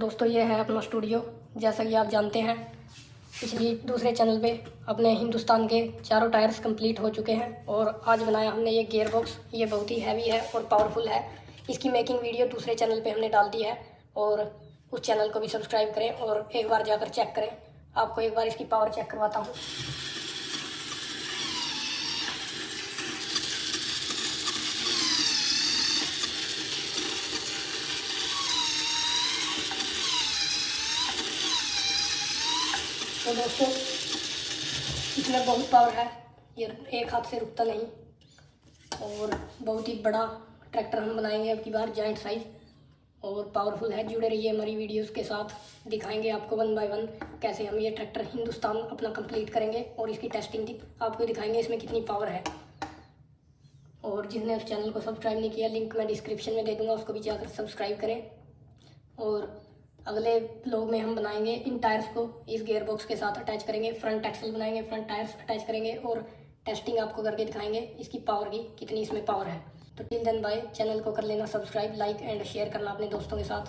दोस्तों ये है अपना स्टूडियो। जैसा कि आप जानते हैं दूसरे चैनल पे अपने हिंदुस्तान के चारों टायर्स कंप्लीट हो चुके हैं और आज बनाया हमने ये गियर बॉक्स। ये बहुत ही हैवी है और पावरफुल है। इसकी मेकिंग वीडियो दूसरे चैनल पे हमने डाल दी है और उस चैनल को भी सब्सक्राइब करें और एक बार जाकर चेक करें। आपको एक बार इसकी पावर चेक करवाता हूँ। तो दोस्तों इसमें बहुत पावर है, ये एक हाथ से रुकता नहीं और बहुत ही बड़ा ट्रैक्टर हम बनाएंगे अब की बार, जाइंट साइज और पावरफुल है। जुड़े रहिए हमारी वीडियोस के साथ, दिखाएंगे आपको 1 बाय 1 कैसे हम ये ट्रैक्टर हिंदुस्तान अपना कंप्लीट करेंगे और इसकी टेस्टिंग की आपको दिखाएंगे इसमें कितनी पावर है। और जिसने उस चैनल को सब्सक्राइब नहीं किया, लिंक मैं डिस्क्रिप्शन में दे दूँगा, उसको भी जाकर सब्सक्राइब करें। और अगले व्लॉग में हम बनाएंगे इन टायर्स को इस गियर बॉक्स के साथ अटैच करेंगे, फ्रंट एक्सल बनाएंगे, फ्रंट टायर्स अटैच करेंगे और टेस्टिंग आपको करके दिखाएंगे इसकी पावर की, कितनी इसमें पावर है। तो टिल देन बाय। चैनल को कर लेना सब्सक्राइब, लाइक एंड शेयर करना अपने दोस्तों के साथ।